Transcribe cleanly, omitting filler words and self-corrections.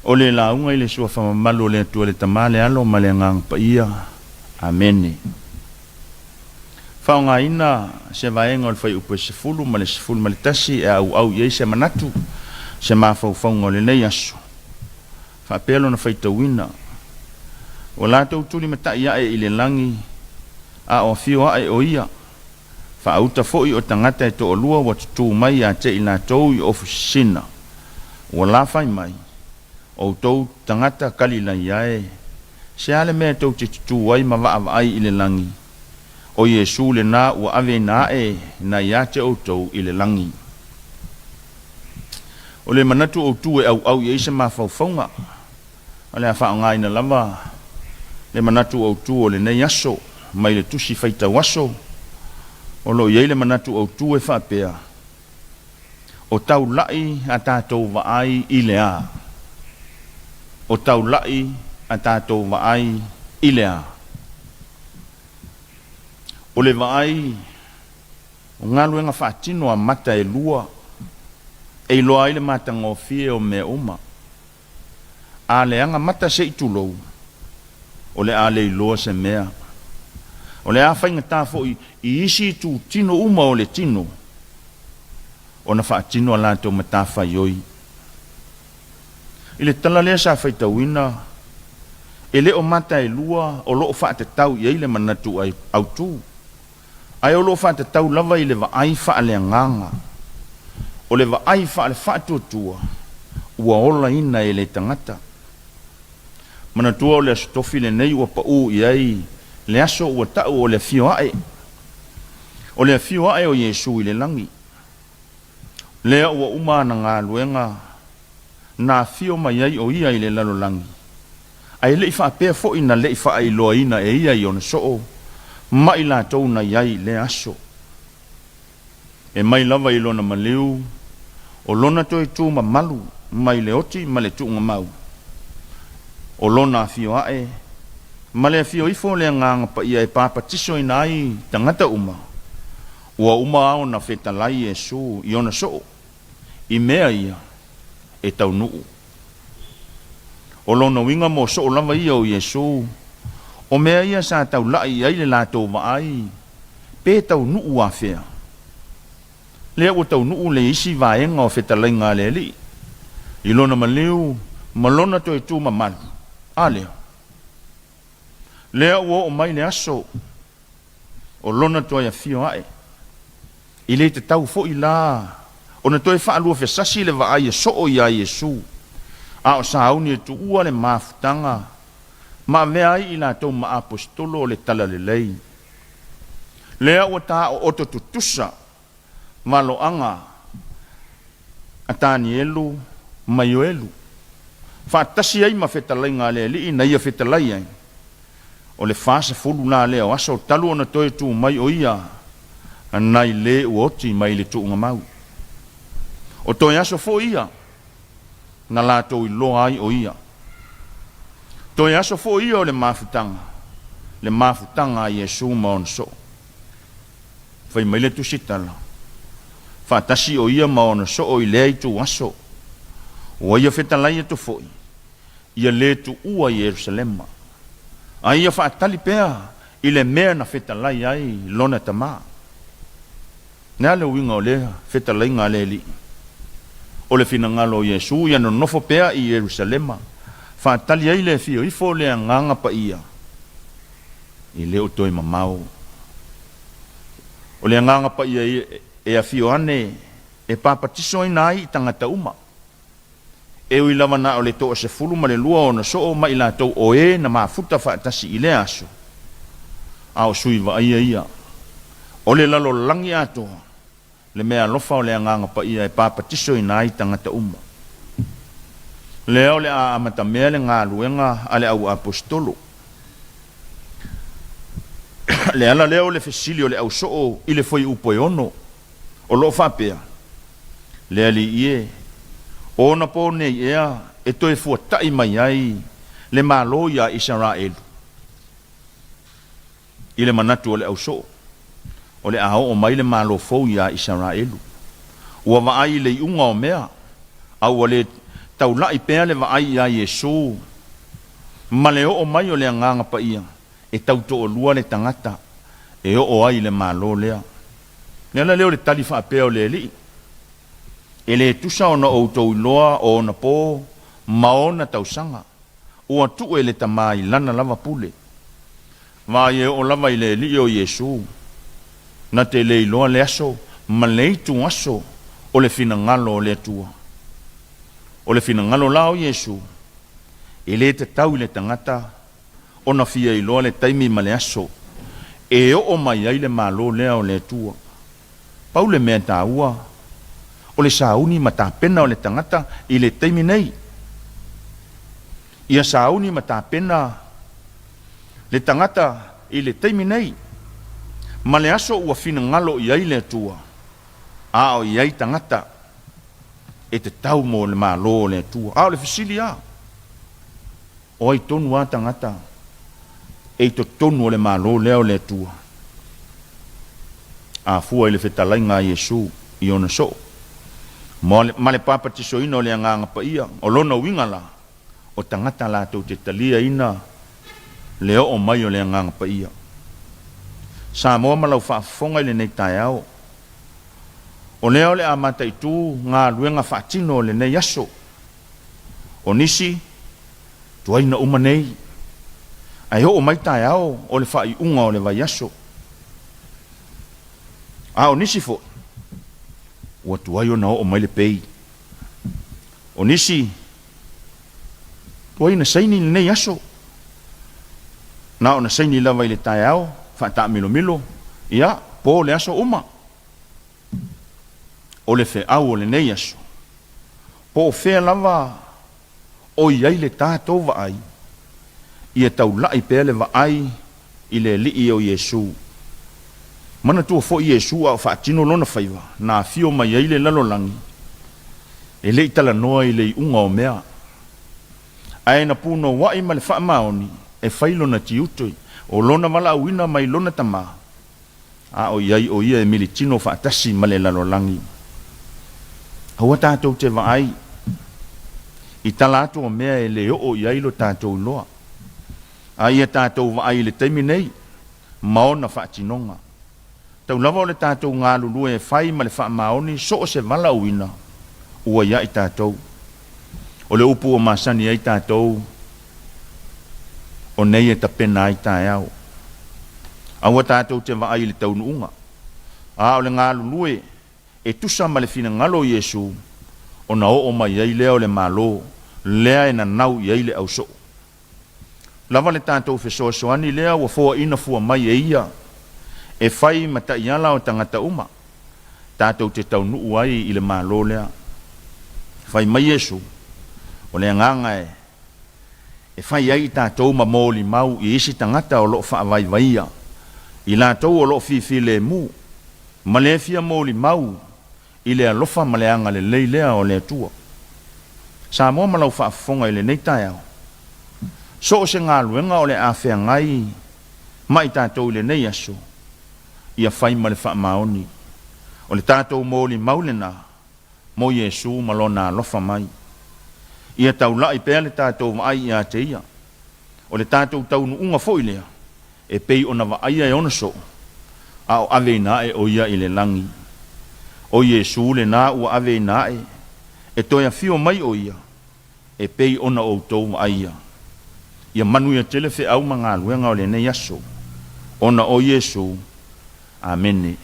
O le launga i le sua whamamalu le atua le tamale alo ma le ngang pa ia. Amene. Whaonga ina se vaenga o le whai upe se fulu ma le tasi e au iei se manatu se mawhauwhaunga o le nei aso. Whapelo na whai tauina. O la tau tuli mata ia e i le langi a o fio a e o ia. Whaauta foi o tangata e to o lua wa tutu mai a te i la tau i ofisina. O la whai mai. O tau tangata kali la iae. Se ale mea tau te tutu wai ma waa ai i le langi. O Yesu le na ua ave na e na ia te o tau i le langi. O le manatu o tu e au i eise ma whauwhaunga. O le a whaonga ina lava. Le manatu o tu o le nei aso. Mai le tusi whaita waso. O lo iei le manatu o tu e whapea. O tau lai a tātou vaai i le a. O tau lai a tātou vaai i le a. O le vaai o ngalu enga whaatino a mata e lua. E loa i le mata ngofie o me uma. A le anga mata se itulou. O le a le iloa se mea. O le a whainga tāfo i isi tu tino uma o le tino. O na whaatino a lātou matawha ioi. I le tala lea sa whaitawina. E le o mata e lua o loo whaate tau i eile manatu au tū. Ai o loo whaate tau lava i le vaai wha le nganga. O le vaai wha le whaatua tua. Ua ola ina e le tangata. Manatua o le astofi le nei ua pau i ei. Le aso ua tau o le fio ae. O le fio ae o Yesu i le langi. Lea ua umana ngā luenga. Nā fio mai ai o ia i le lalo langi. Ai le ifa pea fo ina le ifa ai loa ina e ia i ona soo. Mai la tau na iai le aso. E mai lava i lona maliu. O lona toi tu ma malu. Mai le oti ma le tu ngamau. O lona fio ae. Ma le fio ifo le nganga pa ia e papa tiso ina ai tangata uma. Ua uma au na whetalai e su i ona soo. I mea ia e tau nuu. O lona winga mo soo lava ia o Yesu. O mea ia sa tau lai ai le lātou vaai. Pe tau nuu a whea. Lea o tau nuu le isi vaenga o whetalai ngā le li. I lona maliu, malona to e tu mamalu. A lea. Lea o mai le aso. O lona to e fio ae. I le te tau fo i la. O na toi whaalua whesasi le vaai e soo ia Yesu. A o sa auni e tu ua le mafutanga. Ma mea ai i la tau ma apostolo o le tala le lei. Lea ua ta o oto tutusa. Ma lo anga. Atani elu. Maio elu. Whaatasi ai ma whetalai ngā lea li. Na ia whetalai ai. O le whaasa fulu nā lea o asa o talu o na toi tu mai o ia. Nai le uoti mai le tu ngamau. O toi aso fo ia. Na lātou i loa ai o ia. Toi aso fo ia o le mafutanga. Le mafutanga a Yesu maon so. Fai mai le tu sitala. Whaatasi o ia maon so o i lea i tu aso. O ia whetalai e tu foi. Ia le tu ua Yerusalema. A ia whaatali pea. I le mea na whetalai ai lona tamaa. Nea le winga o lea whetalai ngā le li. O le fina ngalo Yesu ia no nofo pea i Yerusalema. Whaatali ai le fio ifo le nganga pa ia. I le o toi mamau. O le nganga pa ia e a fio ane e papatiso ina ai tangata uma. E ui lava na o le toa se fulu ma le lua o na soo ma ila tau o e na maafuta whaatasi i le aso. A o sui wa ia. O le lalo langi atoa. Le mea lofa o le nganga pa ia e papatiso ina ai tangata uma. Leo le a amata mea le ngā luenga ale au apostolo. Le ala leo le fesili o le au soo i le foi upo e ono. O lo whapea. Le ali ie. O na po nei ea e toi fuatai mai ai le malo ia Israelu. I le manatu o le au soo. O le ao o mai le malo fou ia Israelu. Ua vaai le iunga o mea. Au o le tau lai pea le vaai ia Yesu ma le o mai o le nganga pa ia e tau to o lua le tangata e o ai le malo lea nela leo le talifa pea o le li e le tusa ona o tau loa o na po maona tau sanga ua tu e le tamai lana lava pule va ye o lava i le li o Yesu na te le loa le aso ma le tu aso o le fina ngalo le tua o le fina ngalo lao Yesu e le te tau le tangata o na fia i loa le taimi ma le aso e o mai ai le malo lea o le tua pau le mea ta ua o le sauni ma ta pena o le tangata i le taimi nei ia sauni ma ta pena le tangata i le taimi nei ma le aso ua fina ngalo i ai le tua a o i ai tangata e te tau mo le malo le tua a o le fisili a o ai tonu a tangata e to tonu o le malo leo le tua a fua i le fetalai ngā Yesu i ona so ma le papa tiso ina o le anganga pa ia o lona wingala o tangata la tau te talia ina leo o mai o le anganga pa ia sa moa malau whaafonga i le nei tai au o leo le amata i tū ngā luenga whaatino le nei aso o nisi tuaina uma nei ai ho o mai tai au o le whai unga o le vai aso a o nisi fo ua tuai o na o mai le pei o nisi tuaina saini le nei aso na o na saini lava i le tai au whaata milo milo ia po le aso uma o le fe au o le nei aso po o fea lava o iai le tātou vaai ia tau lai pea le vaai i le lii o Yesu mana tua fo Yesu au whaatino lona whaiva na fio mai ai le lalolangi e le itala noa i le unga o mea ai na puno wai ma le whaamaoni e whailo na tiutoi o lona mala awina mai lona tama a o iai o ia e militino whaatasi ma le lalolangi haua tātou te vaai i talatu o mea e le o iai lo tātou loa a ia tātou vaai le taimi nei maona whaatinonga tau lava o le tātou ngā lulu e whai ma le whaamaoni so o se vala uina ua ia i tātou o le upu o masani ai tātou o nei e tapena ai tāi au aua tātou te vaai le taunuunga a o le ngā lulu e tusa ma le fina ngalo Yesu o na o mai ai leo le malo lea e na nau i ai le au so lava le tātou fesoa soani lea ua foa ina fua mai e ia e whai mata iala o tangata uma tātou te tau nuu ai i le malo lea whai mai Yesu o le nganga e whai ai tātou ma mōli mau i isi tangata o loo whaavai vaia i lātou o loo fifi le mu ma le fia mōli mau i le alofa ma le anga le leilea o le atua sa moa malau whaafonga i le nei tai au so o se ngā luenga o le awhea ngai mai tātou i le nei aso ia whai ma le whaamaoni o le tātou mōli maulena mo Yesu malona alofa mai ia tau lai pēr le tātou mai ia te ia o le tātou tau nuunga fo i lea e pei ona wa aia e ona so a o ave na e o ia i le langi o Yesu le na ua ave na e toia fio mai o ia e pei ona o tau aia ia manu ia tele fe au manga luenga o le nei aso ona o Yesu amene